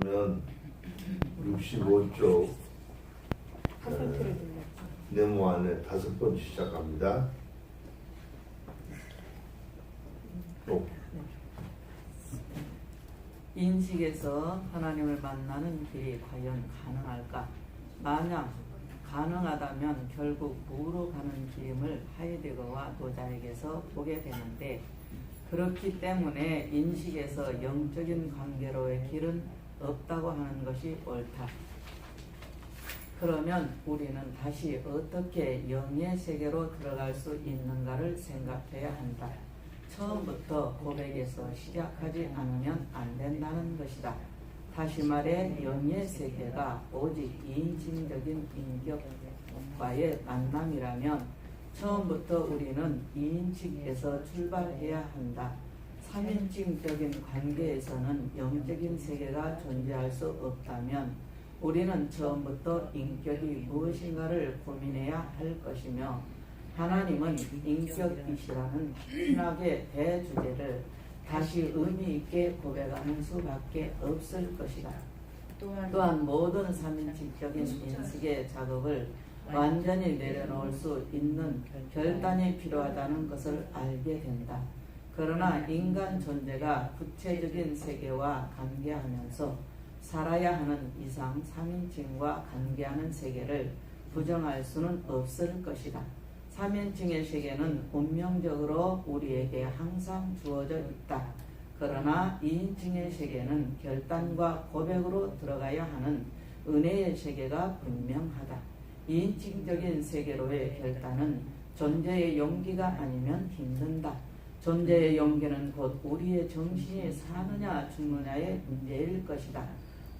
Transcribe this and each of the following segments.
면 65쪽 네모 안에 5번 시작합니다. 인식에서 하나님을 만나는 길이 과연 가능할까? 만약 가능하다면 결국 무로 가는 길임을 하이데거와 노자에게서 보게 되는데, 그렇기 때문에 인식에서 영적인 관계로의 길은 없다고 하는 것이 옳다. 그러면 우리는 다시 어떻게 영의 세계로 들어갈 수 있는가를 생각해야 한다. 처음부터 고백에서 시작하지 않으면 안 된다는 것이다. 다시 말해 영의 세계가 오직 이인칭적인 인격과의 만남이라면 처음부터 우리는 이인칭에서 출발해야 한다. 3인칭적인 관계에서는 영적인 세계가 존재할 수 없다면 우리는 처음부터 인격이 무엇인가를 고민해야 할 것이며, 하나님은 인격이시라는 신학의 대주제를 다시 의미 있게 고백하는 수밖에 없을 것이다. 또한 모든 3인칭적인 인식의 작업을 완전히 내려놓을 수 있는 결단이 필요하다는 것을 알게 된다. 그러나 인간 존재가 구체적인 세계와 관계하면서 살아야 하는 이상 3인칭과 관계하는 세계를 부정할 수는 없을 것이다. 3인칭의 세계는 운명적으로 우리에게 항상 주어져 있다. 그러나 2인칭의 세계는 결단과 고백으로 들어가야 하는 은혜의 세계가 분명하다. 2인칭적인 세계로의 결단은 존재의 용기가 아니면 힘든다. 존재의 용기는 곧 우리의 정신이 사느냐 죽느냐의 문제일 것이다.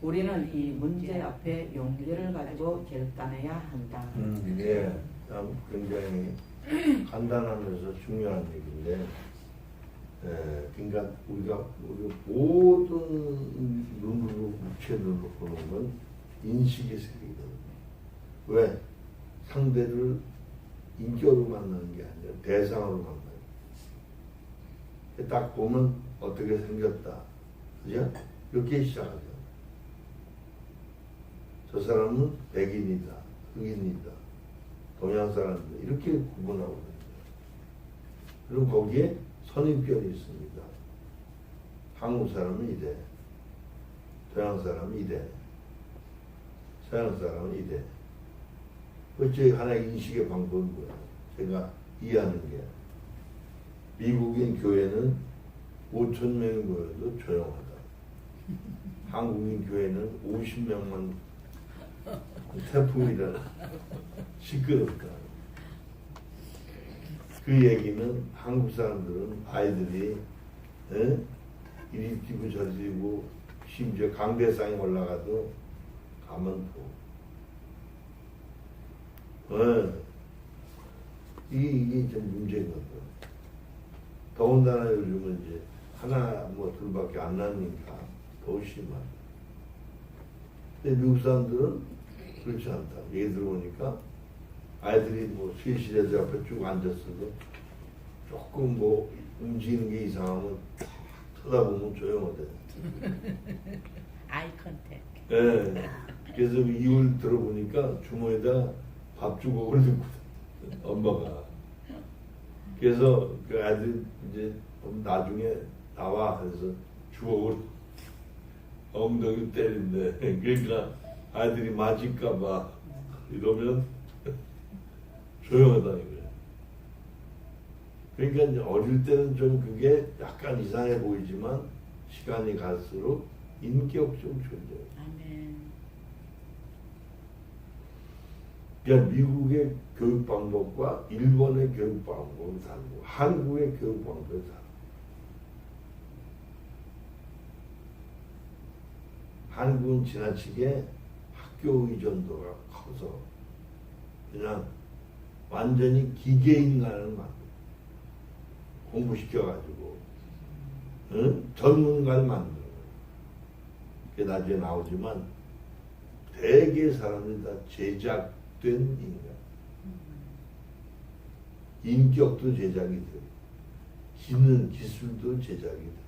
우리는 이 문제 앞에 용기를 가지고 결단해야 한다. 예, 굉장히 간단하면서 중요한 얘기인데, 그러니까 우리가 모든 눈으로 육체 눈으로 보는 건 인식의 세계거든요. 왜? 상대를 인격으로 만나는 게 아니라 대상으로 만나는 거예요. 딱 보면 어떻게 생겼다, 그죠? 이렇게 시작하죠. 저 사람은 백인이다, 흑인이다, 동양 사람이다, 이렇게 구분하거든요. 그리고 거기에 선입견이 있습니다. 한국 사람은 이래, 동양 사람은 이래, 서양 사람은 이래. 그게 하나의 인식의 방법인 거예요. 제가 이해하는 게, 미국인 교회는 5,000명이 모여도 조용하다. 한국인 교회는 50명만 태풍이라 시끄럽다. 그 얘기는 한국 사람들은 아이들이 이리 뛰고 저리 뛰고 심지어 강대상에 올라가도 가만 둬. 이게 좀 문제거든. 더군다나 요즘은 이제 하나 뭐 둘밖에 안 나니까 더 심하다. 근데 미국 사람들은 그렇지 않다. 얘기 들어보니까 아이들이 뭐 실실에서 앞에 쭉 앉았어도 조금 뭐 움직이는 게 이상하면 쳐다보면 조용하대. 아이 컨택. 네. 그래서 이유를 들어보니까 주머니에다 밥 주걱을 넣고 엄마가. 그래서 그 아이들 이제 나중에 나와 해서 주걱을 엉덩이 때린대. 그러니까 아이들이 맞을까봐 이러면 조용하다 이거야. 그러니까 이제 어릴 때는 좀 그게 약간 이상해 보이지만 시간이 갈수록 인격적 존재. 아멘. 그러니까 미국의 교육 방법과 일본의 교육 방법은 다르고 한국의 교육 방법이 다르고. 한국은 지나치게 학교 의존도가 커서 그냥 완전히 기계인간을 만들고 공부시켜가지고 전문가를 만들고, 그게 나중에 나오지만 대개 사람들이 다 제작된 인간. 인격도 제작이 되고 기술도 제작이 되고.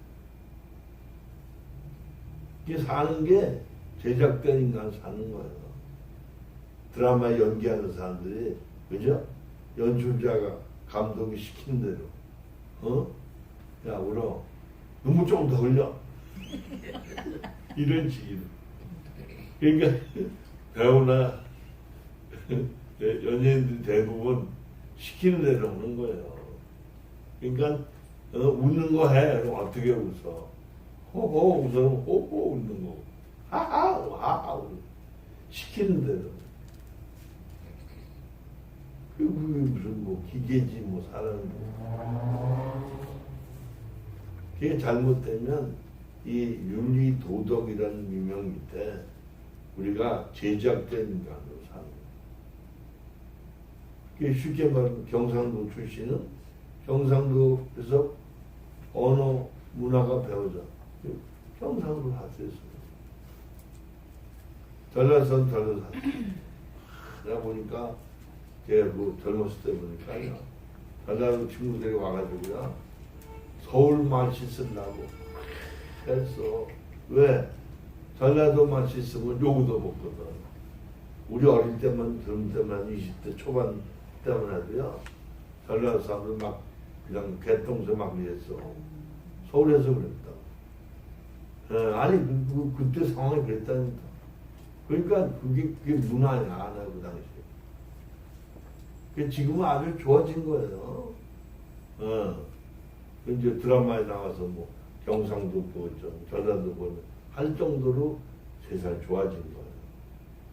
이게 사는 게 제작된 인간 사는 거예요. 드라마 연기하는 사람들이, 그죠? 연출자가 감독이 시키는 대로, 야, 울어. 눈물 조금 더 흘려. 이런 식이에요. 그러니까, 배우나, 연예인들 대부분 시키는 대로 하는 거예요. 그러니까, 웃는 거 해. 그럼 어떻게 웃어? 호호 웃으면 호호 웃는 거고. 하하, 하하. 시키는 대로. 그게 무슨 뭐 기계지 뭐 사람이. 그게 잘못되면 이 윤리 도덕이라는 유명 밑에 우리가 제작된 인간으로 사는 거예요. 쉽게 말하면 경상도 출신은 경상도에서 언어 문화가 배우자. 경상도 사세였어요. 전라선 전라도 사세요. 그러다 보니까 제가 그 젊었을 때 보니까요. 전라도 친구들이 와가지고요. 서울 말씨 쓴다고 했어. 왜? 전라도 말씨 쓰면 욕도 먹거든. 우리 어릴 때만 들을 때만 20대 초반 때만 해도요. 전라도 사람들 막 그냥 개똥새 막 이랬어. 서울에서 그랬다. 아니 그때 상황이 그랬다니까. 그러니까 그게 문화야 나 그 당시에. 지금은 아주 좋아진 거예요. 이제 드라마에 나와서 뭐 경상도 보죠, 전라도 보면 할 정도로 세상이 좋아진 거예요.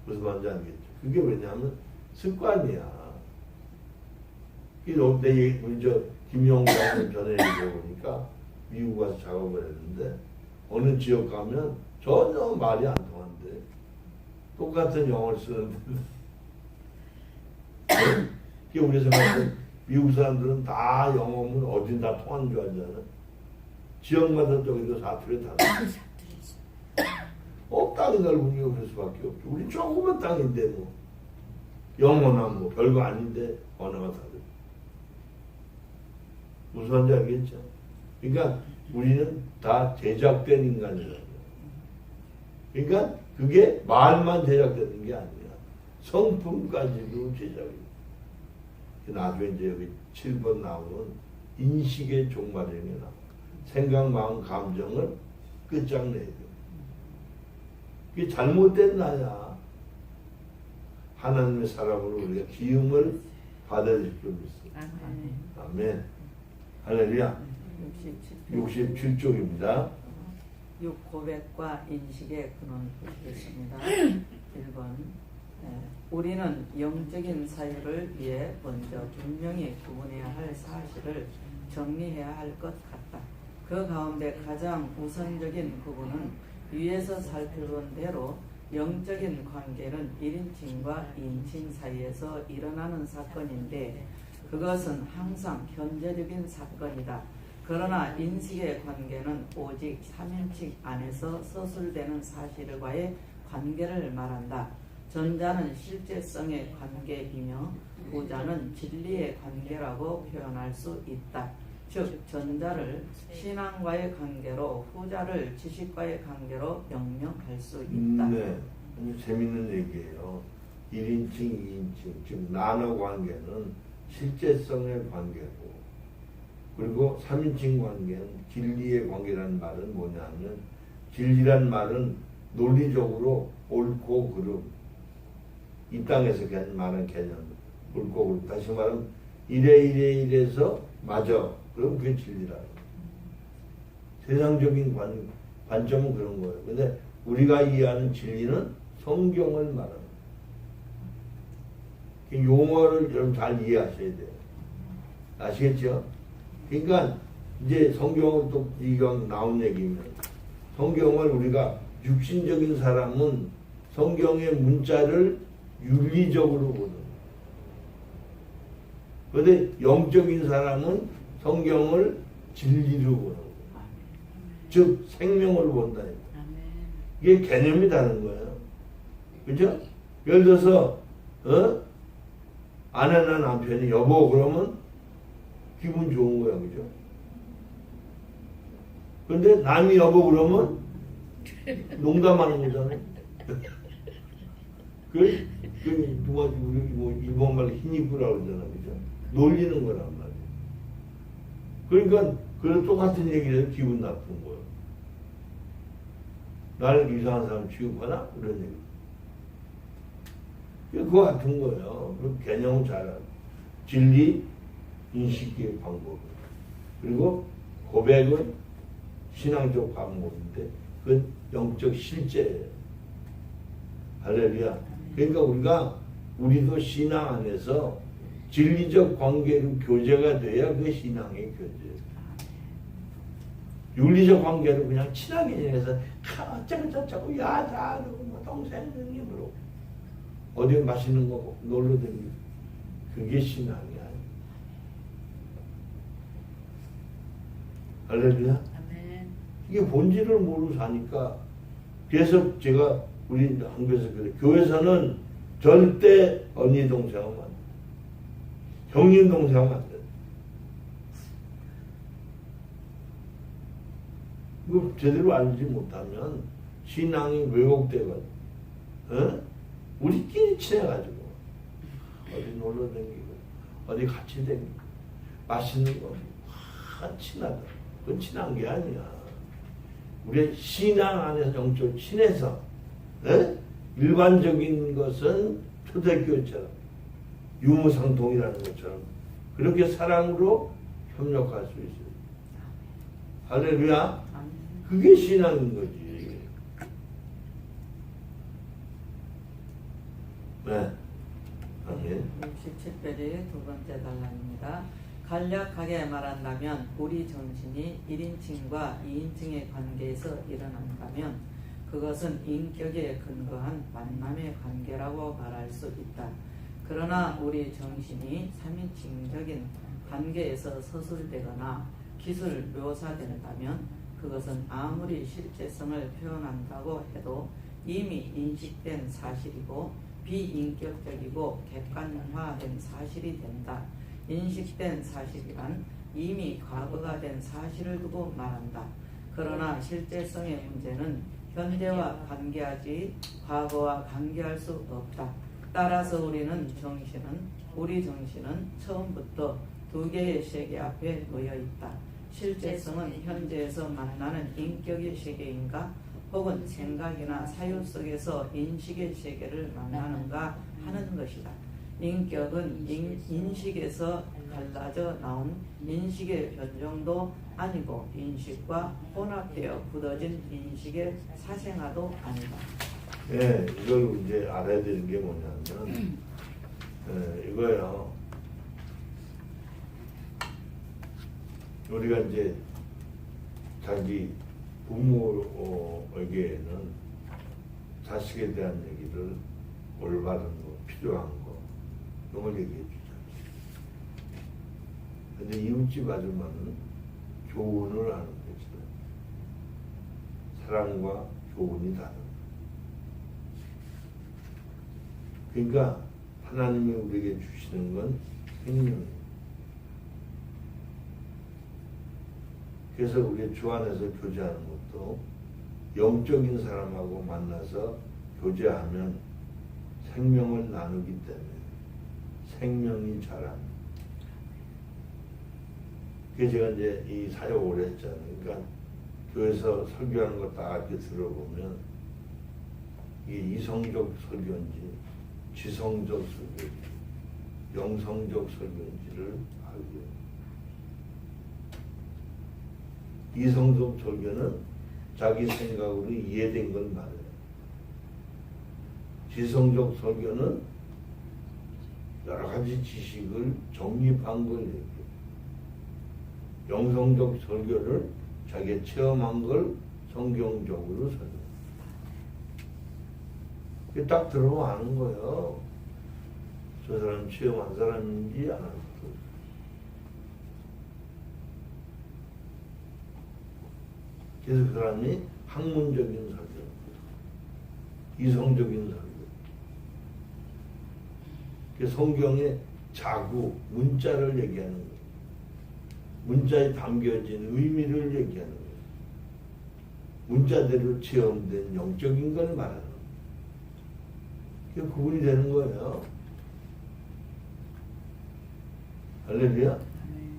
무슨 말인지 알겠죠? 그게 왜냐하면 습관이야. 우리 김영광 전에 얘기해보니까 미국 가서 작업을 했는데 어느 지역 가면 전혀 말이 안 통한대. 똑같은 영어를 쓰는데 그게 우리 생각에 미국 사람들은 다 영어면 어딘 다 통하는 줄 알잖아. 지역마다 저기도 사투리 달라. 땅이 넓으니까 그럴 수밖에 없죠. 우리 조그만 땅인데 뭐 영어나 뭐 별거 아닌데 언어가 다르죠. 무슨 말인지 알겠죠? 그러니까 우리는 다 제작된 인간이라는 거예요. 그러니까 그게 말만 제작되는 게 아니야. 성품까지도 제작이에요. 나중에 이제 여기 7번 나오는 인식의 종말행위나 생각, 마음, 감정을 끝장내야 돼. 그게 잘못된 나야. 하나님의 사람으로 우리가 기움을 받아들일 줄 믿습니다. 아멘. 할렐루야. 67쪽입니다. 고백과 인식의 근원 보겠습니다. 1번. 우리는 영적인 사유를 위해 먼저 분명히 구분해야 할 사실을 정리해야 할 것 같다. 그 가운데 가장 우선적인 부분은 위에서 살펴본 대로 영적인 관계는 1인칭과 2인칭 사이에서 일어나는 사건인데 그것은 항상 현재적인 사건이다. 그러나 인식의 관계는 오직 3인칭 안에서 서술되는 사실과의 관계를 말한다. 전자는 실제성의 관계이며 후자는 진리의 관계라고 표현할 수 있다. 즉 전자를 신앙과의 관계로 후자를 지식과의 관계로 명명할 수 있다. 네, 아주 재밌는 얘기예요. 1인칭, 2인칭, 즉 나눠 관계는 실제성의 관계고 그리고 3인칭 관계는 진리의 관계라는 말은 뭐냐면 진리란 말은 논리적으로 옳고 그름 이 땅에서 말하는 개념 옳고 그름 다시 말하면 이래서 맞아 그럼 그게 진리라. 세상적인 관점은 그런 거예요. 근데 우리가 이해하는 진리는 성경을 말합니다. 용어를 여러분 잘 이해하셔야 돼요. 아시겠죠? 그러니까 이제 성경은 또 이건 나온 얘기면 성경을 우리가 육신적인 사람은 성경의 문자를 윤리적으로 보는 거예요. 그런데 영적인 사람은 성경을 진리로 보는 거예요. 즉 생명으로 본다. 이게 개념이 다른 거예요. 그죠? 예를 들어서 아내나 남편이 여보 그러면 기분 좋은 거야. 그죠? 근데 남이 여보 그러면 농담하는 거잖아요. 누가 우리 뭐 일본 말로 힘입구라고 그러잖아, 그죠? 놀리는 거란 말이야. 그러니까 그런 똑같은 얘기를 해서 기분 나쁜 거예요. 나를 이상한 사람 취급하나? 그런 얘기. 그거 같은 거예요. 그 개념을 잘 알아. 진리, 인식의 방법. 그리고 고백은 신앙적 방법인데, 그건 영적 실제예요. 할렐루야. 그러니까 우리도 신앙 안에서 진리적 관계로 교제가 돼야 그 신앙의 교제예요. 윤리적 관계로 그냥 친하게 지내서 어쩌고 저쩌고 야자 뭐 동생 형님으로 어디 맛있는 거 놀러 다니고 그게 신앙이 아니에요. 할렐루야. 아멘. 이게 본질을 모르고 사니까 그래서 제가 우리 한국에서 그래. 교회에서는 절대 언니 동생하면 안 돼. 형님 동생하면 안 돼. 이거 제대로 알지 못하면 신앙이 왜곡되거든. 어? 우리끼리 친해가지고 어디 놀러 다니고 어디 같이 다니고 맛있는 거 친하다. 그건 친한 게 아니야. 우리 신앙 안에서 영적으로 친해서 에? 일반적인 것은 초대교회처럼 유무상통이라는 것처럼 그렇게 사랑으로 협력할 수 있어요. 할렐루야. 그게 신앙인 거지. 네. 아멘. 67페이지 두 번째 단락입니다. 간략하게 말한다면 우리 정신이 1인칭과 2인칭의 관계에서 일어난다면 그것은 인격에 근거한 만남의 관계라고 말할 수 있다. 그러나 우리 정신이 3인칭적인 관계에서 서술되거나 기술 묘사된다면 그것은 아무리 실제성을 표현한다고 해도 이미 인식된 사실이고 비인격적이고 객관화된 사실이 된다. 인식된 사실이란 이미 과거가 된 사실을 두고 말한다. 그러나 실제성의 문제는 현재와 관계하지 과거와 관계할 수 없다. 따라서 우리 정신은 처음부터 두 개의 세계 앞에 놓여 있다. 실제성은 현재에서 만나는 인격의 세계인가 혹은 생각이나 사유 속에서 인식의 세계를 만나는가 하는 것이다. 인격은 인식에서 갈라져 나온 인식의 변종도 아니고 인식과 혼합되어 굳어진 인식의 사생아도 아니다. 네, 이걸 이제 알아야 되는 게 뭐냐면 이거요. 우리가 이제 자기 부모에게는 자식에 대한 얘기를 올바른 거, 필요한 거 이런 걸 얘기해 주잖아요. 근데 이웃집 아줌마는 교훈을 하는 거죠. 사랑과 교훈이 다른 거. 그러니까 하나님이 우리에게 주시는 건 생명이에요. 그래서 우리 주 안에서 교제하는 것도 영적인 사람하고 만나서 교제하면 생명을 나누기 때문에 생명이 자랍니다. 그래서 제가 이제 이 사역 오래 했잖아요. 그러니까 교회에서 설교하는 거 다 이렇게 들어보면 이게 이성적 설교인지 지성적 설교인지 영성적 설교인지를 알고요. 이성적 설교는 자기 생각으로 이해된 걸 말해요. 지성적 설교는 여러 가지 지식을 정립한 걸 얘기해요. 영성적 설교를 자기가 체험한 걸 성경적으로 설교해요. 그게 딱 들어보면 아는 거예요. 저 사람 체험한 사람인지 안 하는 그래서 그 사람이 학문적인 설교, 이성적인 설교. 그 성경의 자구, 문자를 얘기하는 거예요. 문자에 담겨진 의미를 얘기하는 거예요. 문자대로 체험된 영적인 걸 말하는 거예요. 그게 구분이 되는 거예요. 할렐루야?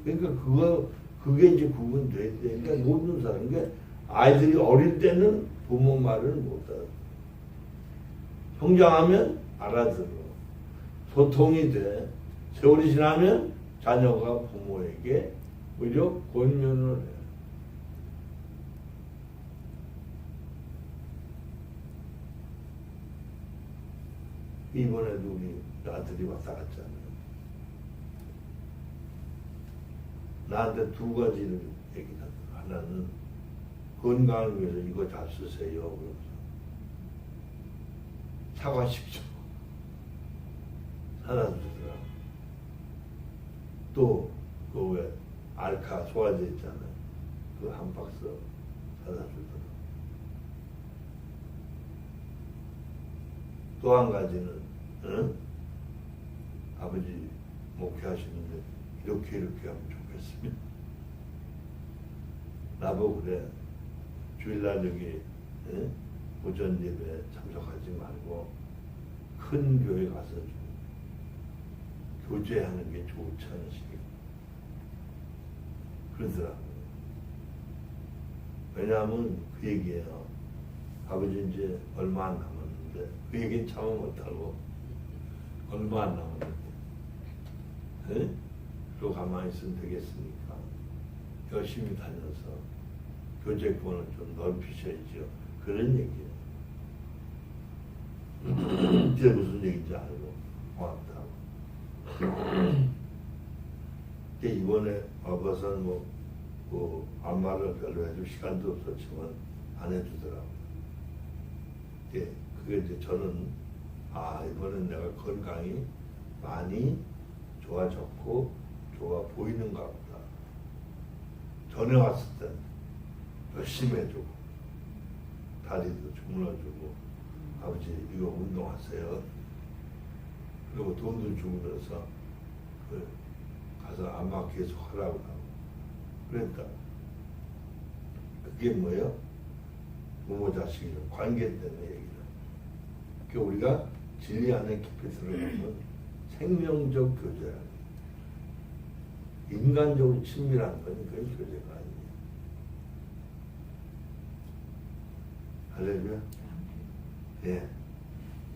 그러니까 그게 이제 구분돼야 돼. 그러니까 모든 사람, 그러니까 아이들이 어릴 때는 부모 말을 못 알아. 성장하면 알아들어. 소통이 돼. 세월이 지나면 자녀가 부모에게 오히려 권면을 해. 이번에도 우리 아들이 왔다 갔잖아요. 나한테 두 가지를 얘기하더라. 하나는 건강을 위해서 이거 잘 쓰세요. 그러면서 사과식초 사다 주더라. 또 그 왜 알카 소화제 있잖아요. 그 한 박스 사다 주더라. 또 한 가지는 아버지 목회하시는데 이렇게 하면 좋겠습니다. 나보고 그래. 주일날 여기 오전 예배 참석하지 말고 큰 교회 가서 좀 교제하는 게 좋지 않으시겠 그러더라고요. 왜냐하면 그 얘기예요. 아버지 이제 얼마 안 남았는데 그 얘기는 참아 못하고 얼마 안 남았는데 그리고 가만히 있으면 되겠습니까? 열심히 다녀서 교제권을 좀 넓히셔야죠. 그런 얘기예요. 이게 무슨 얘기인지 알고 고맙다고. 이번에 와봐서는 안마를 별로 해줄 시간도 없었지만 안 해주더라고요. 그게 이제 저는 이번엔 내가 건강이 많이 좋아졌고 좋아 보이는가 보다. 전에 왔을 땐 열심히 해주고 다리도 주물러주고 아버지 이거 운동하세요. 그리고 돈도 주고 그래서 가서 안마 계속 하라고 하고 그러니까 그게 뭐예요? 부모 자식이 관계 때문에 얘기를. 그러니까 우리가 진리 안에 깊이 들어가면 생명적 교제라는 인간적으로 친밀한 건 그건 교제가 아니에요. 할렐루야. 예.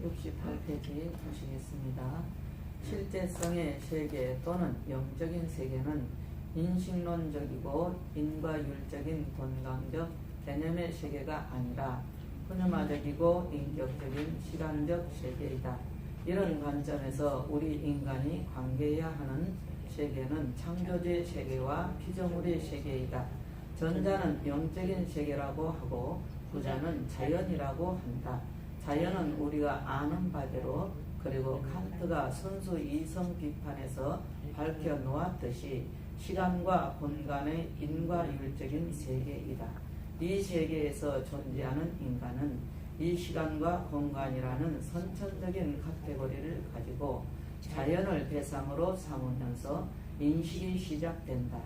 68페이지 보시겠습니다. 실제성의 세계 또는 영적인 세계는 인식론적이고 인과율적인 건강적 개념의 세계가 아니라 푸뉴마적이고 인격적인 시간적 세계이다. 이런 관점에서 우리 인간이 관계해야 하는 세계는 창조주의 세계와 피조물의 세계이다. 전자는 영적인 세계라고 하고 후자는 자연이라고 한다. 자연은 우리가 아는 바대로 그리고 칸트가 선수 이성 비판에서 밝혀놓았듯이 시간과 공간의 인과율적인 세계이다. 이 세계에서 존재하는 인간은 이 시간과 공간이라는 선천적인 카테고리를 가지고 자연을 대상으로 삼으면서 인식이 시작된다.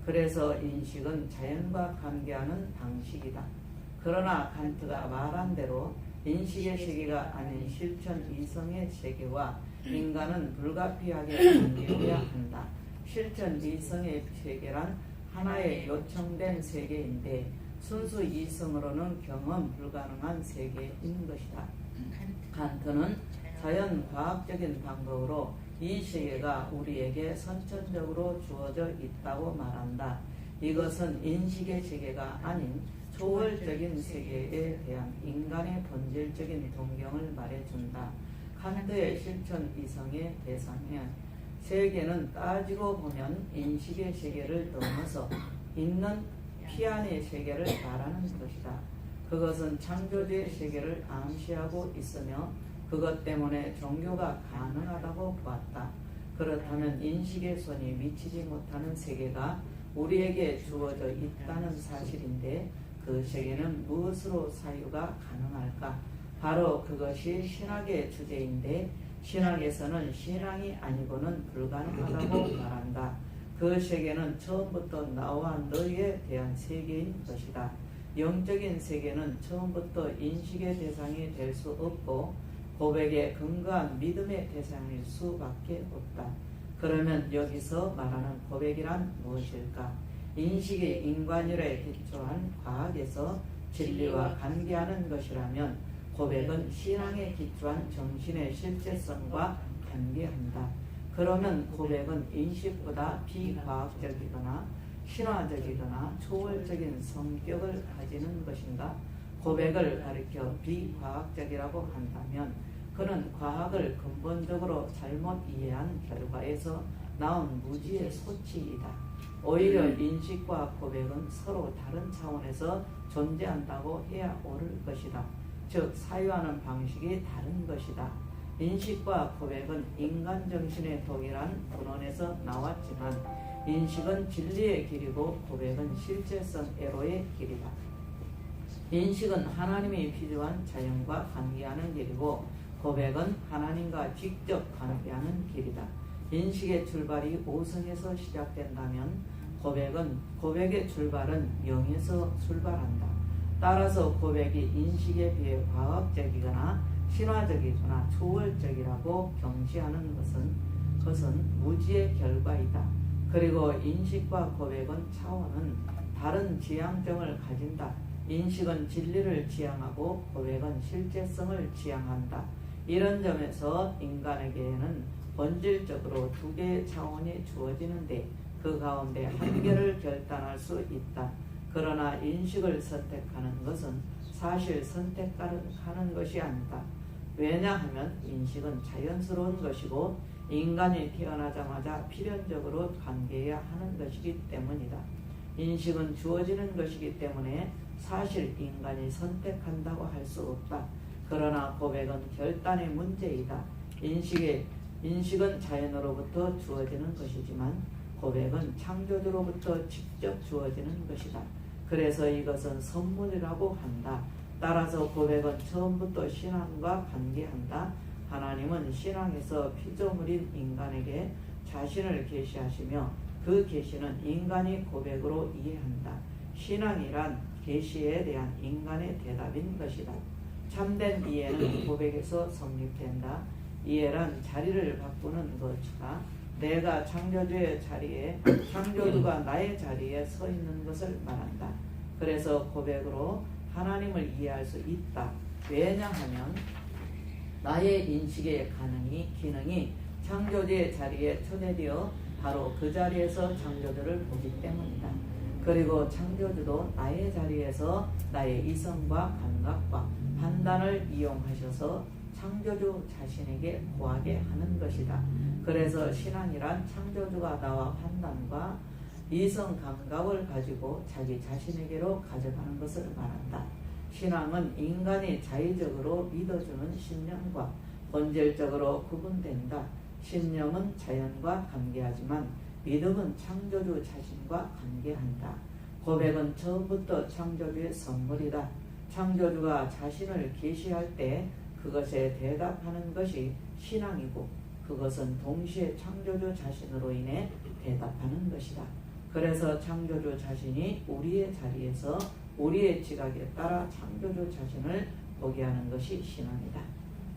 그래서 인식은 자연과 관계하는 방식이다. 그러나 칸트가 말한 대로 인식의 세계가 아닌 실천 이성의 세계와 인간은 불가피하게 관계해야 한다. 실천 이성의 세계란 하나의 요청된 세계인데 순수 이성으로는 경험 불가능한 세계인 것이다. 칸트는 자연과학적인 방법으로 이 세계가 우리에게 선천적으로 주어져 있다고 말한다. 이것은 인식의 세계가 아닌 초월적인 세계에 대한 인간의 본질적인 동경을 말해준다. 칸트의 실천 이성의 대상이야. 세계는 따지고 보면 인식의 세계를 넘어서 있는 피안의 세계를 말하는 것이다. 그것은 창조주의 세계를 암시하고 있으며 그것 때문에 종교가 가능하다고 보았다. 그렇다면 인식의 손이 미치지 못하는 세계가 우리에게 주어져 있다는 사실인데 그 세계는 무엇으로 사유가 가능할까? 바로 그것이 신학의 주제인데 신학에서는 신앙이 아니고는 불가능하다고 말한다. 그 세계는 처음부터 나와 너희에 대한 세계인 것이다. 영적인 세계는 처음부터 인식의 대상이 될 수 없고 고백의 근거한 믿음의 대상일 수밖에 없다. 그러면 여기서 말하는 고백이란 무엇일까? 인식의 인간율에 기초한 과학에서 진리와 관계하는 것이라면 고백은 신앙에 기초한 정신의 실제성과 관계한다. 그러면 고백은 인식보다 비과학적이거나 신화적이거나 초월적인 성격을 가지는 것인가? 고백을 가리켜 비과학적이라고 한다면 그는 과학을 근본적으로 잘못 이해한 결과에서 나온 무지의 소치이다. 오히려 인식과 고백은 서로 다른 차원에서 존재한다고 해야 옳을 것이다. 즉 사유하는 방식이 다른 것이다. 인식과 고백은 인간 정신의 동일한 근원에서 나왔지만 인식은 진리의 길이고 고백은 실제성 애로의 길이다. 인식은 하나님이 필요한 자연과 관계하는 길이고 고백은 하나님과 직접 관계하는 길이다. 인식의 출발이 오성에서 시작된다면 고백의 출발은 영에서 출발한다. 따라서 고백이 인식에 비해 과학적이거나 신화적이거나 초월적이라고 경시하는 것은 무지의 결과이다. 그리고 인식과 고백은 차원은 다른 지향점을 가진다. 인식은 진리를 지향하고 고백은 실제성을 지향한다. 이런 점에서 인간에게는 본질적으로 두 개의 차원이 주어지는데 그 가운데 한 개를 결단할 수 있다. 그러나 인식을 선택하는 것은 사실 선택하는 것이 아니다. 왜냐하면 인식은 자연스러운 것이고 인간이 태어나자마자 필연적으로 관계해야 하는 것이기 때문이다. 인식은 주어지는 것이기 때문에 사실 인간이 선택한다고 할 수 없다. 그러나 고백은 결단의 문제이다. 인식은 자연으로부터 주어지는 것이지만 고백은 창조주로부터 직접 주어지는 것이다. 그래서 이것은 선물이라고 한다. 따라서 고백은 처음부터 신앙과 관계한다. 하나님은 신앙에서 피조물인 인간에게 자신을 계시하시며 그 계시는 인간이 고백으로 이해한다. 신앙이란 계시에 대한 인간의 대답인 것이다. 참된 이해는 고백에서 성립된다. 이해란 자리를 바꾸는 것이다. 내가 창조주의 자리에 창조주가 나의 자리에 서 있는 것을 말한다. 그래서 고백으로 하나님을 이해할 수 있다. 왜냐하면 나의 인식의 기능이 창조주의 자리에 초대되어 바로 그 자리에서 창조주를 보기 때문이다. 그리고 창조주도 나의 자리에서 나의 이성과 감각과 판단을 이용하셔서 창조주 자신에게 구하게 하는 것이다. 그래서 신앙이란 창조주가 나와 판단과 이성 감각을 가지고 자기 자신에게로 가져가는 것을 말한다. 신앙은 인간이 자의적으로 믿어주는 신념과 본질적으로 구분된다. 신념은 자연과 관계하지만 믿음은 창조주 자신과 관계한다. 고백은 처음부터 창조주의 선물이다. 창조주가 자신을 계시할 때 그것에 대답하는 것이 신앙이고 그것은 동시에 창조주 자신으로 인해 대답하는 것이다. 그래서 창조주 자신이 우리의 자리에서 우리의 지각에 따라 창조주 자신을 보게 하는 것이 신앙이다.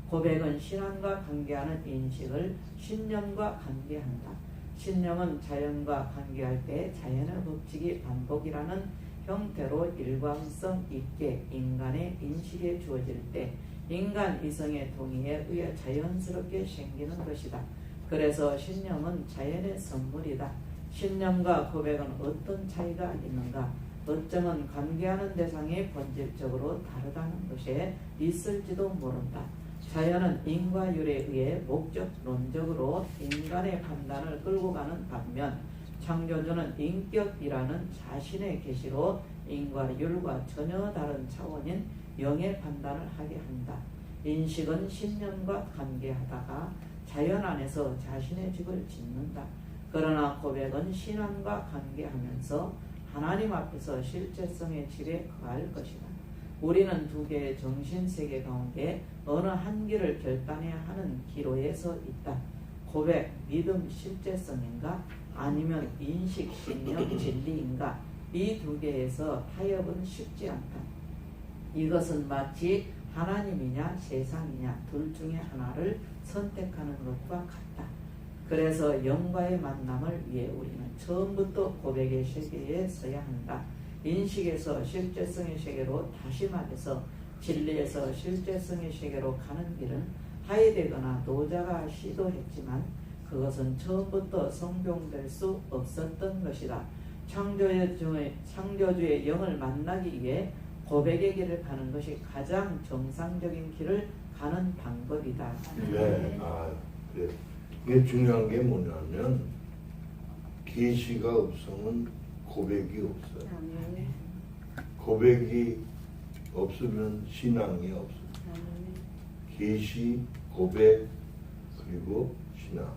고백은 신앙과 관계하는 인식을 신념과 관계한다. 신념은 자연과 관계할 때 자연의 법칙이 반복이라는 형태로 일관성 있게 인간의 인식에 주어질 때 인간 이성의 동의에 의해 자연스럽게 생기는 것이다. 그래서 신념은 자연의 선물이다. 신념과 고백은 어떤 차이가 있는가? 어쩌면 관계하는 대상이 본질적으로 다르다는 것에 있을지도 모른다. 자연은 인과율에 의해 목적론적으로 인간의 판단을 끌고 가는 반면 창조주는 인격이라는 자신의 계시로 인과율과 전혀 다른 차원인 영의 판단을 하게 한다. 인식은 신념과 관계하다가 자연 안에서 자신의 집을 짓는다. 그러나 고백은 신앙과 관계하면서 하나님 앞에서 실제성의 집에 거할 것이다. 우리는 두 개의 정신세계 가운데 어느 한 길을 결단해야 하는 기로에 서 있다. 고백, 믿음, 실제성인가? 아니면 인식, 신념, 진리인가? 이 두 개에서 타협은 쉽지 않다. 이것은 마치 하나님이냐 세상이냐 둘 중에 하나를 선택하는 것과 같다. 그래서 영과의 만남을 위해 우리는 처음부터 고백의 세계에 서야 한다. 인식에서 실제성의 세계로, 다시 말해서 진리에서 실제성의 세계로 가는 길은 하이데거나 노자가 시도했지만 그것은 처음부터 성공될 수 없었던 것이다. 창조주의 영을 만나기 위해 고백의 길을 가는 것이 가장 정상적인 길을 가는 방법이다. 네, 그래. 이게 중요한 게 뭐냐면 계시가 없으면 고백이 없어요. 아멘. 고백이 없으면 신앙이 없어요. 아멘. 계시, 고백, 그리고 신앙.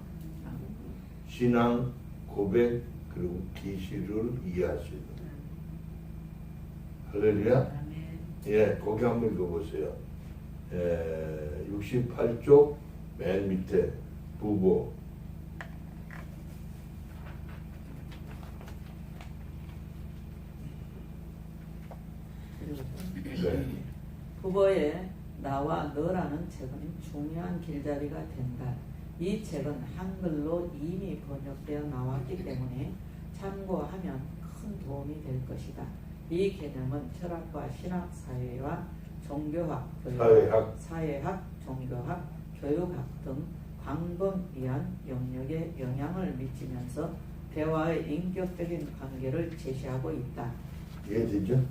신앙, 고백, 그리고 계시를 이해할 수 있는. 할렐루야. 아멘. 예, 거기 한번 읽어보세요. 68쪽 맨 밑에 부보. 네. 후보에 나와 너라는 책은 중요한 길잡이가 된다. 이 책은 한글로 이미 번역되어 나왔기 때문에 참고하면 큰 도움이 될 것이다. 이 개념은 철학과 신학, 사회와 종교학, 교육학, 사회학, 종교학, 교육학 등 광범위한 영역에 영향을 미치면서 대화의 인격적인 관계를 제시하고 있다. 이해되죠?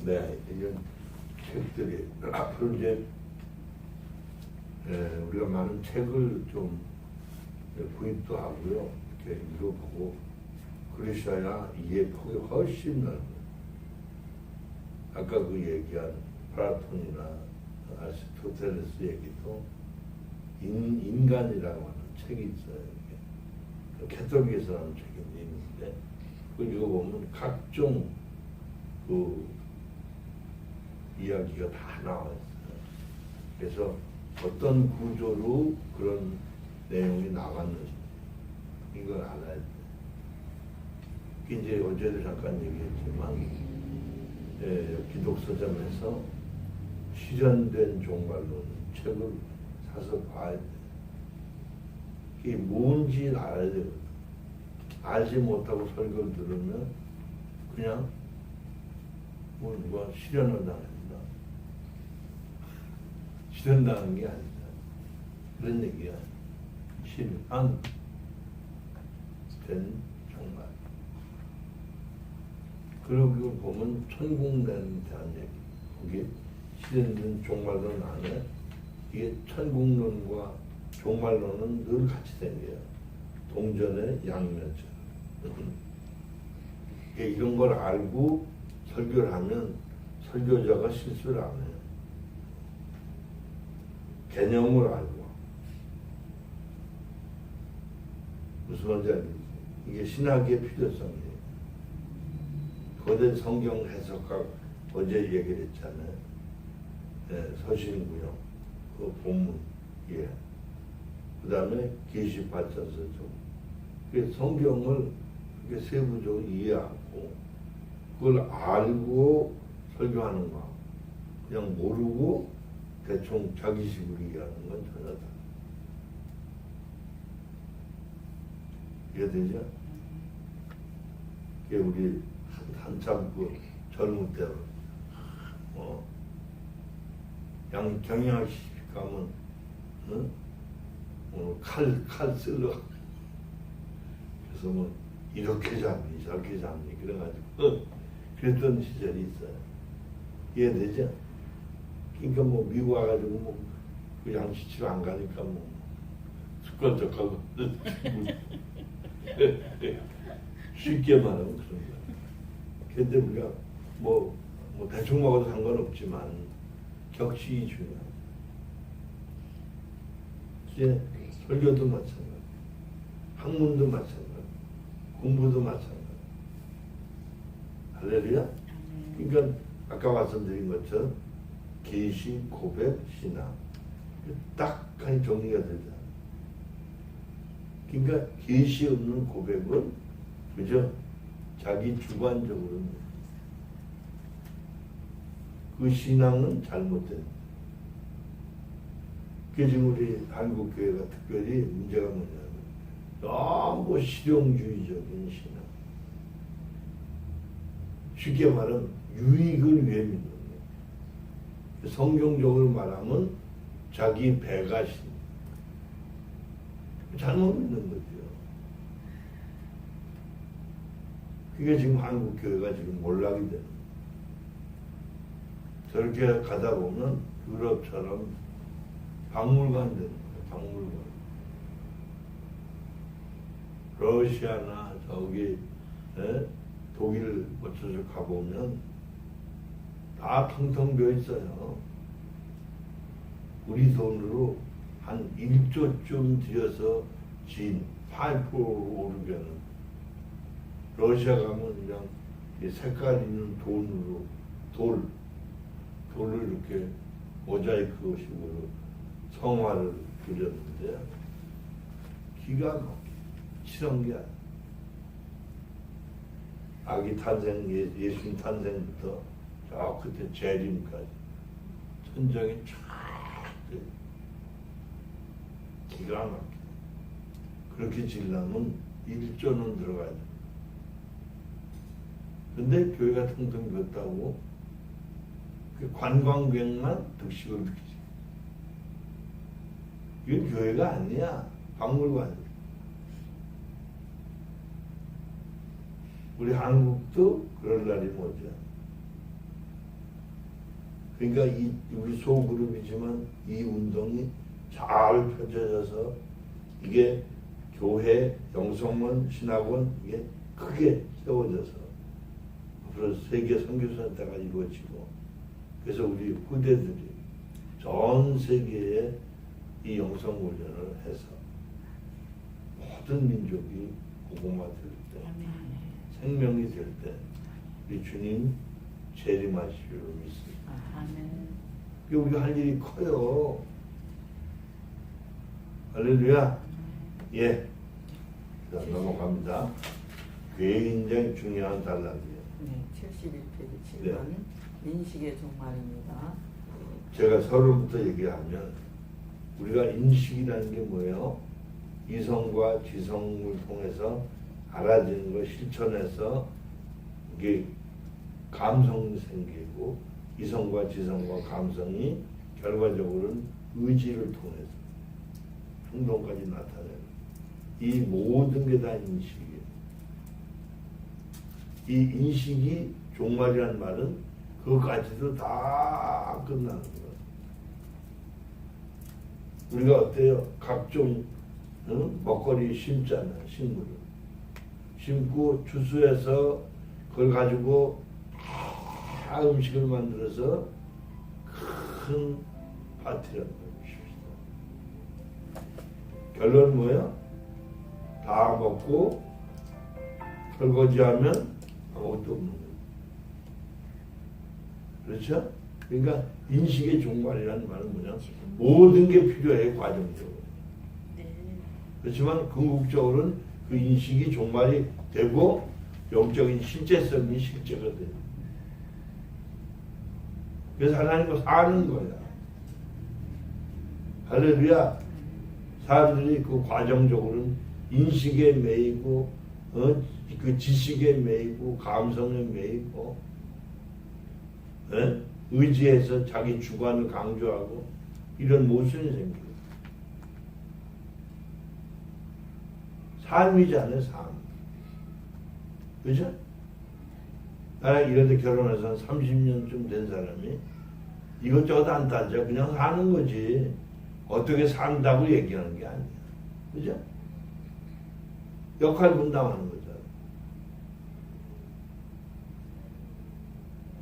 네, 이런 책들이 앞으로 이제 우리가 많은 책을 좀 구입도 하고요, 이렇게 읽어보고 그러셔야 이해폭이 훨씬 넓어요. 아까 그 얘기한 플라톤이나 아리스토텔레스 얘기도 인간이라고 하는 책이 있어요. 이게 캐톨릭에서 나온 책이 있는데 그 읽어보면 각종 그 이야기가 다 나와 있어요. 그래서 어떤 구조로 그런 내용이 나왔는지 이걸 알아야 돼. 이제 어제도 잠깐 얘기했지만 기독서점에서 실현된 종말론 책을 사서 봐야 돼. 이게 뭔지 알아야 되거든. 알지 못하고 설교를 들으면 그냥 뭐 누가 실현을 당했나, 실현당한 게 아니다. 그런 얘기야. 실현된 종말. 그러고 보면 천국론에 대한 얘기. 거기 실현된 종말론 안에 이게 천국론과 종말론은 늘 같이 생겨요. 동전의 양면처럼. 이런 걸 알고 설교를 하면 설교자가 실수를 안 해요. 개념을 알고. 무슨 말인지 알겠지? 이게 신학의 필요성이에요. 거대 성경 해석학 어제 얘기를 했잖아요. 서신구역, 그 본문, 예. 그 다음에 계시 발전서 좀. 성경을 이렇게 세부적으로 이해하고, 그걸 알고 설교하는 거, 그냥 모르고 대충 자기식으로 이해하는 건 전혀 다르다. 이해되죠? 그게 우리 한참 그 젊을 때, 경영학식 가면, 칼 쓸러. 그래서 뭐, 이렇게 잡니, 저렇게 잡니, 그래가지고, 그랬던 시절이 있어요. 이해되죠? 그러니까 뭐, 미국 와가지고 뭐, 그 양치치로 안 가니까 뭐, 습관적하고, 쉽게 말하면 그런 거야. 근데 우리가 뭐 대충 먹어도 상관없지만 격식이 중요하다. 이제 설교도 마찬가지, 학문도 마찬가지, 공부도 마찬가지. 할렐루야. 그러니까 아까 말씀드린 것처럼 계시, 고백, 신앙 딱 한 정리가 되잖아. 그러니까 계시 없는 고백은 그저 자기 주관적으로 그 신앙은 잘못된. 그게 지금 우리 한국 교회가 특별히 문제가 뭐냐면 너무 실용주의적인 신앙. 쉽게 말하면 유익을 위해 믿는 거예요. 성경적으로 말하면 자기 배가 신. 잘못 믿는 거죠. 그게 지금 한국 교회가 지금 몰락이 되는 거예요. 저렇게 가다 보면 유럽처럼 박물관 되는 거예요. 박물관. 러시아나 저기 독일 어쩌서 가보면 다 텅텅 비어 있어요. 우리 돈으로 한 1조쯤 들여서 진 8% 오르게는 러시아 가면 그냥 색깔 있는 돈으로 돌을 이렇게 모자이크 식으로 성화를 그렸는데 기가 막히게 치른 게 아니에요. 아기 탄생, 예수님 탄생부터 저 끝에 재림까지 천장이 쫙 기가 막히게 그렇게 지려면 1조는 들어가야 돼. 근데 교회가 텅텅 비었다고 그 관광객만 득식을 느끼지. 이건 교회가 아니야. 박물관이야. 우리 한국도 그럴 날이 뭐죠. 그러니까 우리 소그룹이지만 이 운동이 잘 펼쳐져서 이게 교회, 영성원, 신학원 이게 크게 세워져서 앞으로 세계 선교사다가 이루어지고 그래서 우리 후대들이 전 세계에 이 영성 훈련을 해서 모든 민족이 복음화 될 때, 생명이 될 때 우리 주님 재림하시기를 믿습니다. 우리가 할 일이 커요. 할렐루야. 예. 자, 넘어갑니다. 굉장히 중요한 단락이에요. 네, 71페이지 7번 네. 인식의 종말입니다. 제가 서론부터 얘기하면 우리가 인식이라는 게 뭐예요? 이성과 지성을 통해서 알아지는 거 실천해서 이게 감성이 생기고 이성과 지성과 감성이 결과적으로는 의지를 통해서 행동까지 나타내는 이 모든 게 다 인식이에요. 이 인식이 종말이라는 말은 그것까지도 다 끝나는 거예요. 우리가 어때요? 각종 먹거리 심잖아요. 식물을 심고 추수해서 그걸 가지고 다 음식을 만들어서 큰 파티를 만듭시다. 결론은 뭐예요? 다 먹고 설거지하면 아무것도 없는 거예요. 그렇죠? 그러니까 인식의 종말이라는 말은 뭐냐? 모든 게 필요해, 과정적으로. 그렇지만 궁극적으로는 그 인식이 종말이 되고 영적인 실제성이 실제가 돼요. 그래서 하나님과 사는 거야. 할렐루야. 사람들이 그 과정적으로는 인식에 매이고 그 지식에 매이고 감성에 매이고 의지해서 자기 주관을 강조하고 이런 모순이 생겨요. 삶이잖아요, 삶. 그죠? 나랑 이런데 결혼해서 한 30년쯤 된 사람이 이것저것 안 따져. 그냥 사는 거지. 어떻게 산다고 얘기하는 게 아니야. 그죠? 역할 분담하는 거잖아.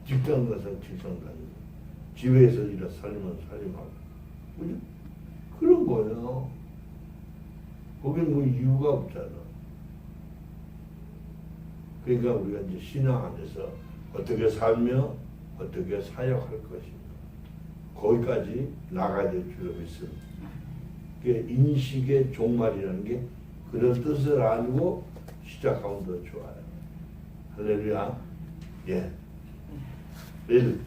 직장 가서 직장 다니고, 집에서 일해서 살면 살림하고. 그죠? 그런 거예요. 거긴 뭐 이유가 없잖아. 그러니까 우리가 이제 신앙 안에서 어떻게 살며 어떻게 사역할 것인가. 거기까지 나가야 될 필요가 있습니다. 그게 인식의 종말이라는 게 그런 뜻을 알고 시작하면 더 좋아요. 할렐루야. 예. 내일.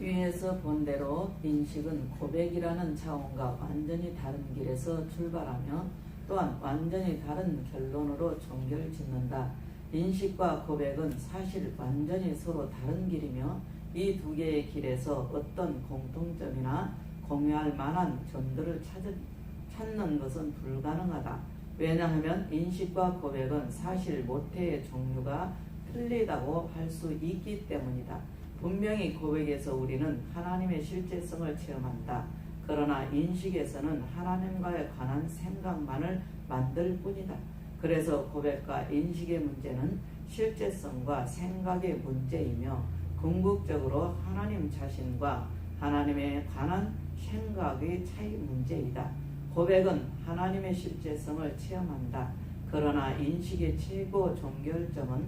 위에서 본 대로 인식은 고백이라는 차원과 완전히 다른 길에서 출발하며 또한 완전히 다른 결론으로 종결을 짓는다. 인식과 고백은 사실 완전히 서로 다른 길이며 이 두 개의 길에서 어떤 공통점이나 공유할 만한 점들을 찾는 것은 불가능하다. 왜냐하면 인식과 고백은 사실 모태의 종류가 틀리다고 할 수 있기 때문이다. 분명히 고백에서 우리는 하나님의 실제성을 체험한다. 그러나 인식에서는 하나님과에 관한 생각만을 만들 뿐이다. 그래서 고백과 인식의 문제는 실제성과 생각의 문제이며 궁극적으로 하나님 자신과 하나님에 관한 생각의 차이 문제이다. 고백은 하나님의 실제성을 체험한다. 그러나 인식의 최고 종결점은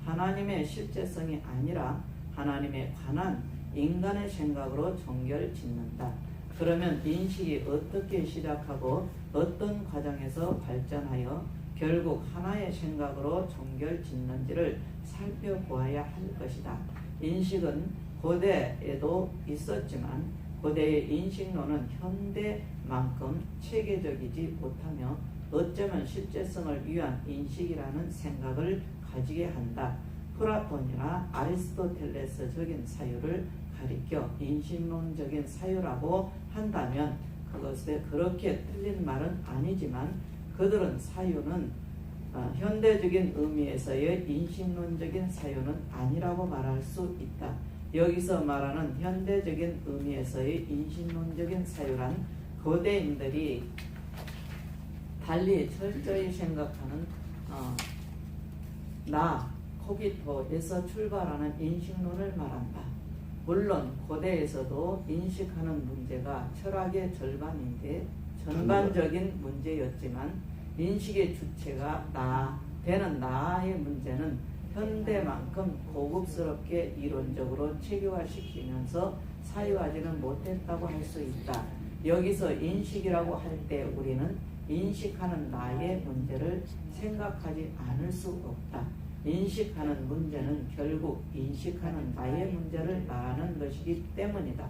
하나님의 실제성이 아니라 하나님에 관한 인간의 생각으로 종결짓는다. 그러면 인식이 어떻게 시작하고 어떤 과정에서 발전하여 결국 하나의 생각으로 종결짓는지를 살펴보아야 할 것이다. 인식은 고대에도 있었지만 고대의 인식론은 현대만큼 체계적이지 못하며 어쩌면 실제성을 위한 인식이라는 생각을 가지게 한다. 플라톤이나 아리스토텔레스적인 사유를 가리켜 인식론적인 사유라고 한다면 그것에 그렇게 틀린 말은 아니지만 그들은 사유는 현대적인 의미에서의 인식론적인 사유는 아니라고 말할 수 있다. 여기서 말하는 현대적인 의미에서의 인식론적인 사유란 고대인들이 달리 철저히 생각하는 나 코기토에서 출발하는 인식론을 말한다. 물론 고대에서도 인식하는 문제가 철학의 절반인데 전반적인 문제였지만 인식의 주체가 나 되는 나의 문제는 현대만큼 고급스럽게 이론적으로 체계화시키면서 사유하지는 못했다고 할 수 있다. 여기서 인식이라고 할 때 우리는 인식하는 나의 문제를 생각하지 않을 수 없다. 인식하는 문제는 결국 인식하는 나의 문제를 말하는 것이기 때문이다.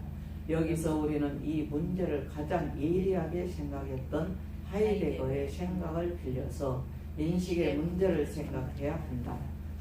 여기서 우리는 이 문제를 가장 예리하게 생각했던 하이데거의 생각을 빌려서 인식의 문제를 생각해야 한다.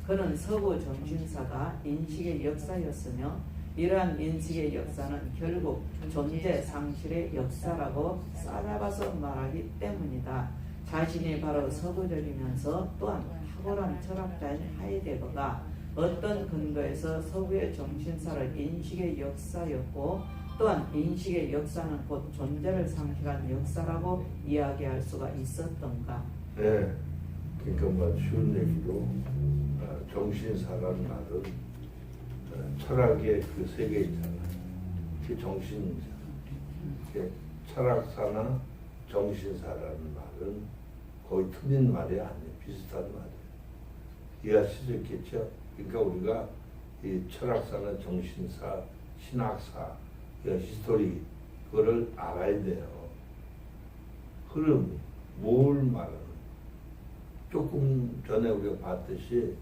그는 서구 정신사가 인식의 역사였으며 이러한 인식의 역사는 결국 존재 상실의 역사라고 싸잡아서 말하기 때문이다. 자신이 바로 서구적이면서 또한 탁월한 철학자인 하이데거가 어떤 근거에서 서구의 정신사를 인식의 역사였고 또한 인식의 역사는 곧 존재를 상실한 역사라고 이야기할 수가 있었던가? 네, 그러니까 뭐 쉬운 얘기로 정신사라는 말은 철학의 그 세계 있잖아요. 그 정신사. 철학사나 정신사라는 말은 거의 틀린 말이 아니에요. 비슷한 말이에요. 이해하실 수 있겠죠? 그러니까 우리가 이 철학사나 정신사, 신학사, 히스토리 그거를 알아야 돼요. 흐름, 뭘 말하는 조금 전에 우리가 봤듯이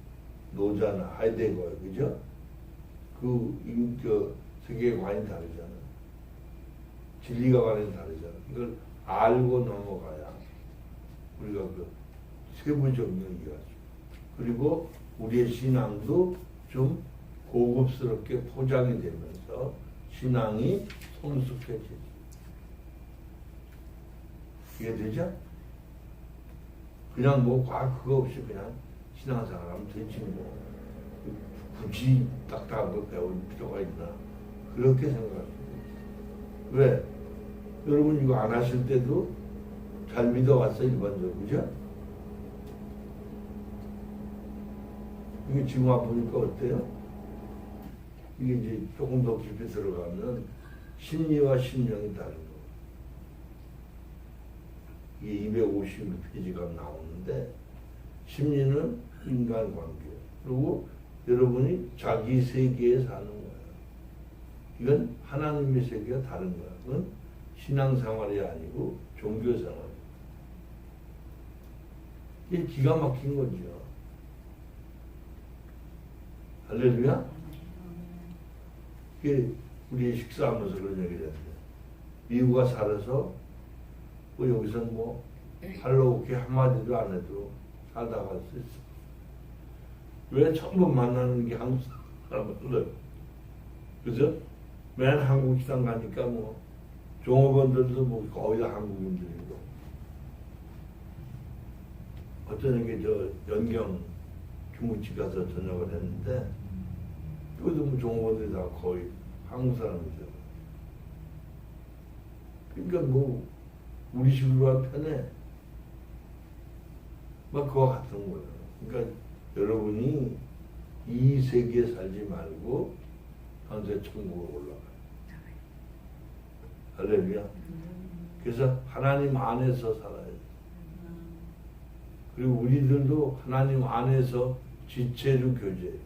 노자나 하이데거예요. 그죠? 그 세계관이 다르잖아. 진리가 관이 다르잖아. 이걸 알고 넘어가야 우리가 그 세부적인 이해하죠. 그리고 우리의 신앙도 좀 고급스럽게 포장이 되면서 신앙이 성숙해지죠. 이해되죠? 그냥 뭐 과학 그거 없이 그냥 신앙생활하면 되지 뭐. 굳이 딱딱한 거 배울 필요가 있나? 그렇게 생각합니다. 왜? 여러분 이거 안 하실 때도 잘 믿어왔어 일반적으로. 그죠? 이게 지금 와보니까 어때요? 이게 이제 조금 더 깊이 들어가면 심리와 심령이 다른 거. 이게 256페이지가 나오는데 심리는 인간관계 그리고 여러분이 자기 세계에 사는 거예요. 이건 하나님의 세계가 다른 거야. 그건 신앙생활이 아니고 종교생활. 이게 기가 막힌 거죠. 할렐루야. 그게 우리 식사하면서 그런 얘기를 했는데 미국가 살아서 뭐 여기서 뭐 할로 그렇게 한마디도 안 해도 살다가 갈 수 있어. 왜 처음 만나는 게 한국 사람들, 그죠? 맨 한국 식당 가니까 뭐 종업원들도 뭐 거의 다 한국인들이고, 어쩌는 게 저 연경 중국집 가서 저녁을 했는데 여기도 뭐 종업원들이 다 거의 한국 사람이죠. 그러니까 뭐 우리 식으로 하면 편해. 막 그와 같은 거예요. 그러니까 여러분이 이 세계에 살지 말고 하늘의 천국으로 올라가요. 할렐루야. 그래서 하나님 안에서 살아요. 그리고 우리들도 하나님 안에서 지체로 교제해요.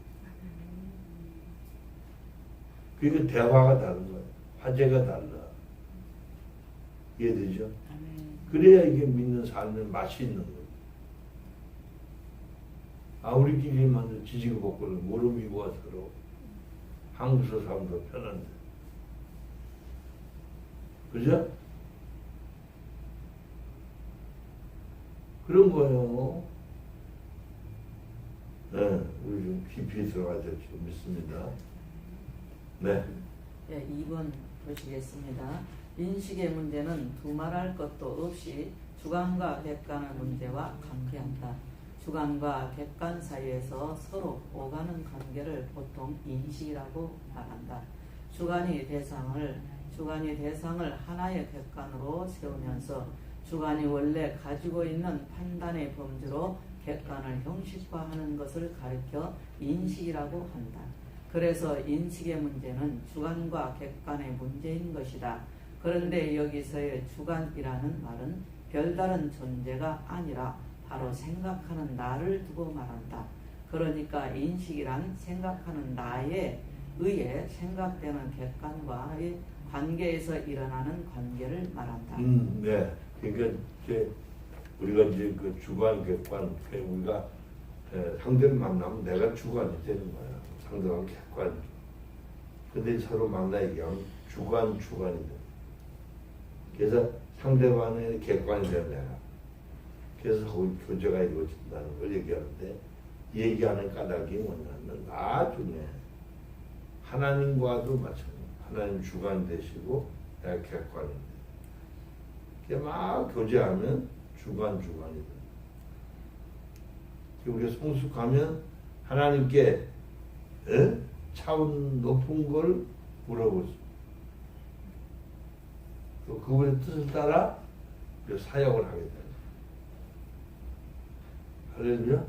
그러니까 대화가 다른 거예요. 화제가 달라. 이해되죠? 그래야 이게 믿는 삶의 맛이 있는 거예요. 아, 우리끼리만 지지고 볶고를 모르미고 와서 한국에서 살면 더 편한데. 그죠? 그런 거예요. 네, 우리 좀 깊이 들어가자 좀 믿습니다. 네. 네, 2번 보시겠습니다. 인식의 문제는 두말할 것도 없이 주관과 객관의 문제와 관계한다. 주관과 객관 사이에서 서로 오가는 관계를 보통 인식이라고 말한다. 주관이 대상을 하나의 객관으로 세우면서 주관이 원래 가지고 있는 판단의 범주로 객관을 형식화하는 것을 가리켜 인식이라고 한다. 그래서 인식의 문제는 주관과 객관의 문제인 것이다. 그런데 여기서의 주관이라는 말은 별다른 존재가 아니라 바로 생각하는 나를 두고 말한다. 그러니까 인식이란 생각하는 나에 의해 생각되는 객관과의 관계에서 일어나는 관계를 말한다. 네. 그러니까 이제 우리가 이제 그 주관, 객관, 우리가 상대를 만나면 내가 주관이 되는 거야. 상대방 객관. 근데 서로 만나 얘기하면 주관이 돼. 그래서 상대방의 객관이 되는 내가. 그래서 거기 교제가 이루어진다는 걸 얘기하는데, 얘기하는 까닭이 뭐냐면 나중에 하나님과도 마찬가지예요. 하나님 주관 되시고 내가 객관인데, 이렇게 막 교제하면 주관이 돼. 우리가 성숙하면 하나님께 차원 높은 걸 물어보죠. 또 그분의 뜻을 따라 사역을 하게 돼요. 할렐루야.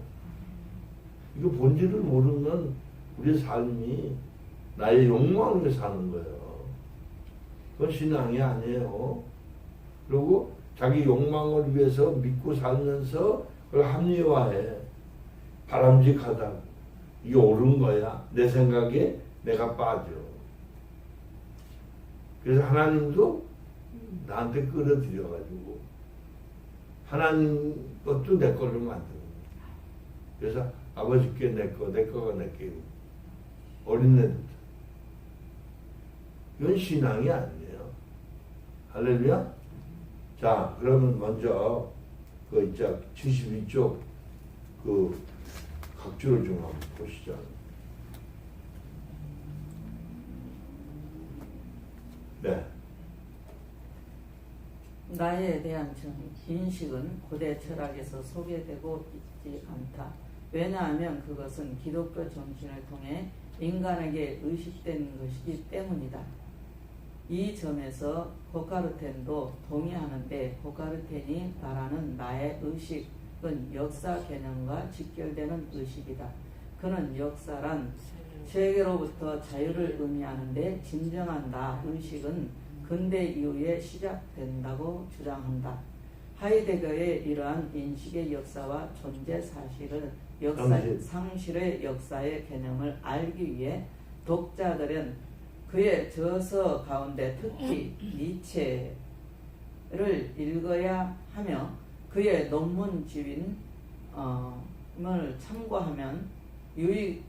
이거 본질을 모르면 우리 삶이 나의 욕망을 위해 사는 거예요. 그건 신앙이 아니에요. 그리고 자기 욕망을 위해서 믿고 살면서 그걸 합리화해. 바람직하다. 이게 옳은 거야. 내 생각에 내가 빠져. 그래서 하나님도 나한테 끌어들여가지고 하나님 것도 내 걸로 만드는 거야. 그래서 아버지께 내 거가 내 게. 어린애들. 이건 신앙이 아니에요. 할렐루야? 자, 그러면 먼저 그 있자 72쪽 그 각주를 좀 한번 보시죠. 네. 나에 대한 인식은 고대 철학에서 소개되고 있지 않다. 왜냐하면 그것은 기독교 정신을 통해 인간에게 의식된 것이기 때문이다. 이 점에서 고카르텐도 동의하는데, 고카르텐이 말하는 나의 의식은 역사 개념과 직결되는 의식이다. 그는 역사란 세계로부터 자유를 의미하는데, 진정한 나 의식은 근대 이후에 시작된다고 주장한다. 하이데거의 이러한 인식의 역사와 존재 사실을 상실의 역사의 개념을 알기 위해 독자들은 그의 저서 가운데 특히 니체를 읽어야 하며 그의 논문집인 을 참고하면 유익할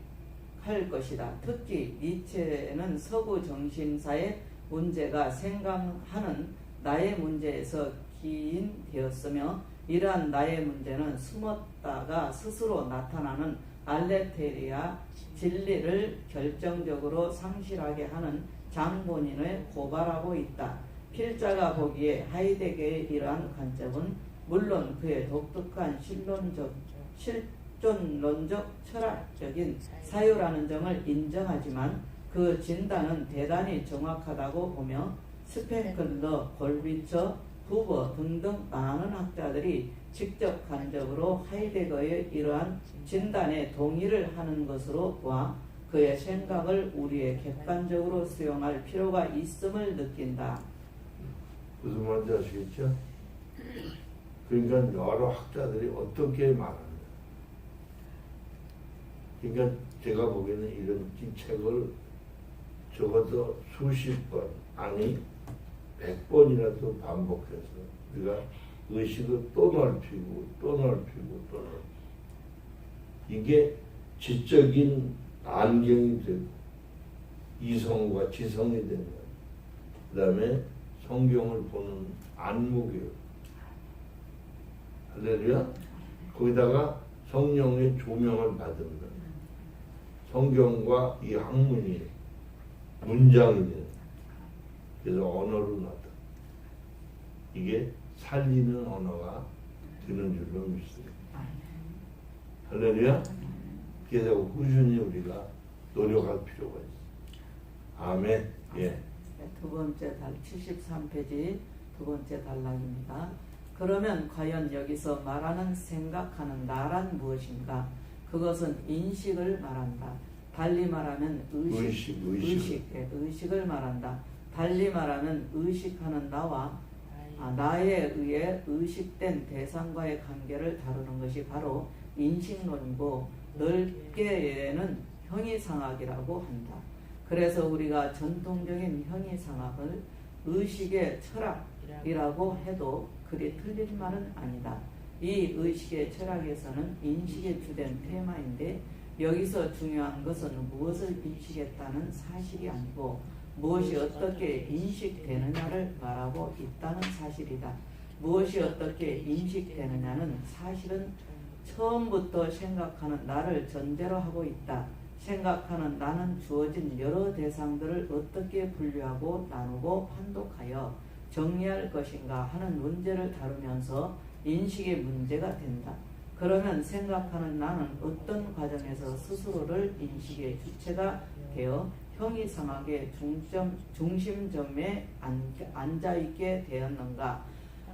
할 것이다. 특히 니체는 서구 정신사의 문제가 생각하는 나의 문제에서 기인되었으며 이러한 나의 문제는 숨었다가 스스로 나타나는 알레테리아 진리를 결정적으로 상실하게 하는 장본인을 고발하고 있다. 필자가 보기에 하이데거의 이러한 관점은 물론 그의 독특한 실존론적 철학적인 사유라는 점을 인정하지만 그 진단은 대단히 정확하다고 보며 스펜클러, 골비처, 부버 등등 많은 학자들이 직접 간접으로 하이데거의 이러한 진단에 동의를 하는 것으로 보아 그의 생각을 우리의 객관적으로 수용할 필요가 있음을 느낀다. 무슨 말인지 아시겠죠? 그러니까 여러 학자들이 어떻게 말합니다. 그러니까 제가 보기에는 이런 책을 적어도 수십 번, 아니 100번이라도 반복해서 우리가 의식을 또 넓히고 또 넓히고 또 넓히고 이게 지적인 안경이 되고 이성과 지성이 되는 거예요. 그 다음에 성경을 보는 안목이에요. 할렐루야. 거기다가 성령의 조명을 받으면 성경과 이 학문이 문장이 되는 거예요. 그래서 언어로 나타. 이게 살리는 언어가 되는 줄로 믿습니다. 할렐루야. 그래서 꾸준히 우리가 노력할 필요가 있어요. 아멘. 예. 두 번째 73페이지 두 번째 단락입니다. 그러면 과연 여기서 말하는 생각하는 나란 무엇인가? 그것은 인식을 말한다. 달리 말하면 의식을 말한다. 달리 말하면 의식하는 나와 나에 의해 의식된 대상과의 관계를 다루는 것이 바로 인식론이고 넓게는 형이상학이라고 한다. 그래서 우리가 전통적인 형이상학을 의식의 철학이라고 해도 그리 틀린 말은 아니다. 이 의식의 철학에서는 인식의 주된 테마인데 여기서 중요한 것은 무엇을 인식했다는 사실이 아니고 무엇이 어떻게 인식되느냐를 말하고 있다는 사실이다. 무엇이 어떻게 인식되느냐는 사실은 처음부터 생각하는 나를 전제로 하고 있다. 생각하는 나는 주어진 여러 대상들을 어떻게 분류하고 나누고 판독하여 정리할 것인가 하는 문제를 다루면서 인식의 문제가 된다. 그러면 생각하는 나는 어떤 과정에서 스스로를 인식의 주체가 되어 형이상학의 중심점에 앉아있게 되었는가?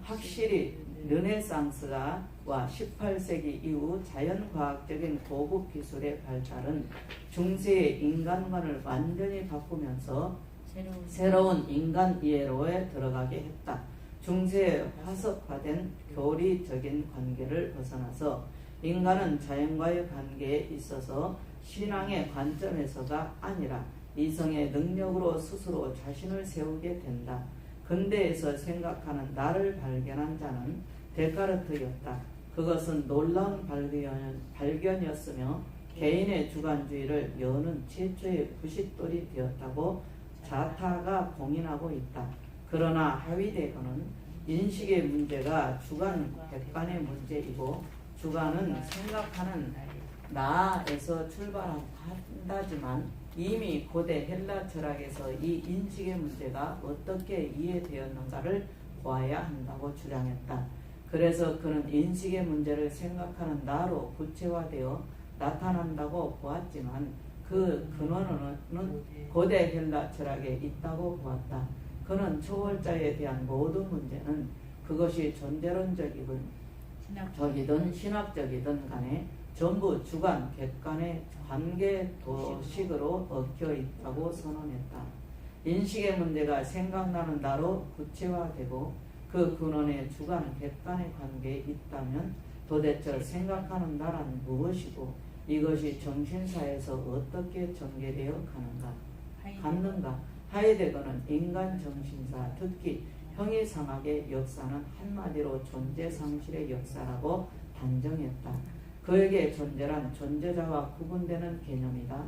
확실히 르네상스와 18세기 이후 자연과학적인 고급 기술의 발달은 중세의 인간관을 완전히 바꾸면서 새로운 인간 이해로에 들어가게 했다. 중세의 화석화된 교리적인 관계를 벗어나서 인간은 자연과의 관계에 있어서 신앙의 관점에서가 아니라 이성의 능력으로 스스로 자신을 세우게 된다. 근대에서 생각하는 나를 발견한 자는 데카르트였다. 그것은 놀라운 발견이었으며 개인의 주관주의를 여는 최초의 부싯돌이 되었다고 자타가 공인하고 있다. 그러나 하위대거는 인식의 문제가 주관 객관의 문제이고 주관은 생각하는 나에서 출발한다지만 이미 고대 헬라 철학에서 이 인식의 문제가 어떻게 이해되었는가를 보아야 한다고 주장했다. 그래서 그는 인식의 문제를 생각하는 나로 구체화되어 나타난다고 보았지만 그 근원은 고대 헬라 철학에 있다고 보았다. 그는 초월자에 대한 모든 문제는 그것이 존재론적이든 신학적이든 간에 전부 주관, 객관의 관계 도식으로 얽혀 있다고 선언했다. 인식의 문제가 생각나는 나로 구체화되고 그 근원의 주관, 객관의 관계에 있다면 도대체 생각하는 나란 무엇이고 이것이 정신사에서 어떻게 전개되어 갔는가? 하이데거는 인간 정신사, 특히 형이상학의 역사는 한마디로 존재상실의 역사라고 단정했다. 그에게 존재란 존재자와 구분되는 개념이다.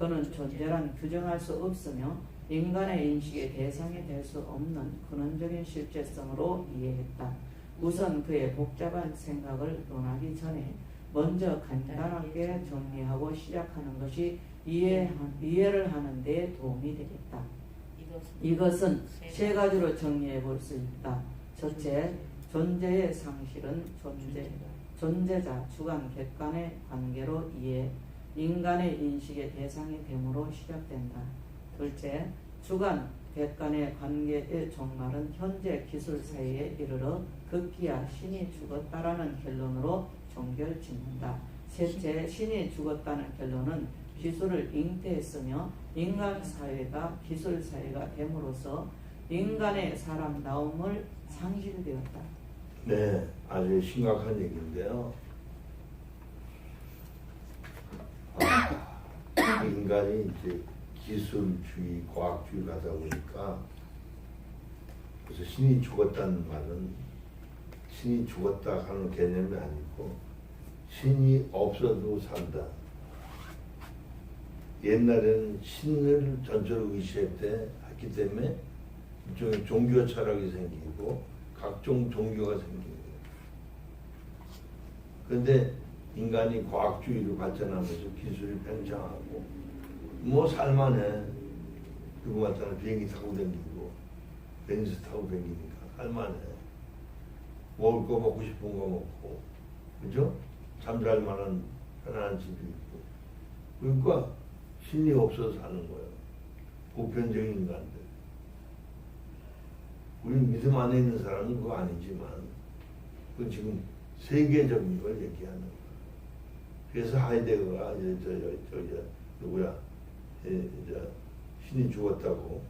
그는 존재란 규정할 수 없으며 인간의 인식의 대상이 될 수 없는 근원적인 실제성으로 이해했다. 우선 그의 복잡한 생각을 논하기 전에 먼저 간단하게 정리하고 시작하는 것이 이해를 하는 데 도움이 되겠다. 이것은 세 가지로 정리해 볼 수 있다. 첫째, 존재의 상실은 존재자, 주관, 객관의 관계로 인간의 인식의 대상이 됨으로 시작된다. 둘째, 주관, 객관의 관계의 종말은 현재 기술 사이에 이르러 급기야 신이 죽었다라는 결론으로 종결짓는다. 셋째, 신이 죽었다는 결론은 기술을 잉태했으며 인간 사회가 기술 사회가 됨으로써 인간의 사람다움을 상실되었다. 네, 아주 심각한 얘기인데요. 인간이 이제 기술주의, 과학주의 가다 보니까 그래서 신이 죽었다는 말은 신이 죽었다 하는 개념이 아니고 신이 없어도 산다. 옛날에는 신을 전적으로 의시했기 때문에 일종의 종교 철학이 생기고 각종 종교가 생긴 거예요. 그런데 인간이 과학주의로 발전하면서 기술이 팽창하고 뭐 살만해. 누구 같다는 비행기 타고 다니고 벤츠 타고 다니니까 살만해. 먹을 거 먹고 싶은 거 먹고, 그죠? 잠잘 만한 편안한 집이 있고. 그러니까 신이 없어서 사는 거예요. 보편적인 인간들. 우리 믿음 안에 있는 사람은 그거 아니지만 그건 지금 세계적인 걸 얘기하는 거예요. 그래서 하이데거가 누구야? 신이 죽었다고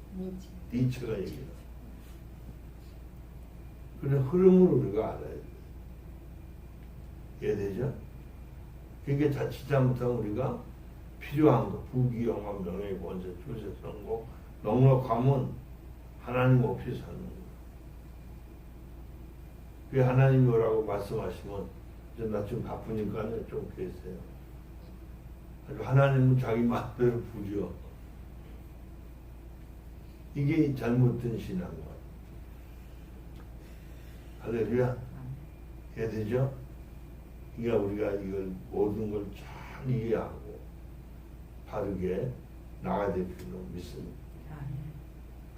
니체가 얘기해요. 그런 흐름을 우리가 알아야 돼요. 이해되죠? 그러니까 자칫 잘못하면 우리가 필요한 거, 부귀, 영화, 명예, 권세, 출세, 성공, 넉넉하면 하나님 없이 사는 거예요. 그 하나님이 뭐라고 말씀하시면 나 좀 바쁘니까 좀 계세요. 하나님은 자기 마음대로 부려. 이게 잘못된 신앙과 할렐루야. 이해되죠? 그러니까 우리가 이걸 모든 걸 잘 이해하고 바르게 나가야 될 필요 믿습니다.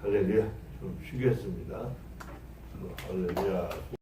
할렐루야. 좀 쉬겠습니다. 할렐루야.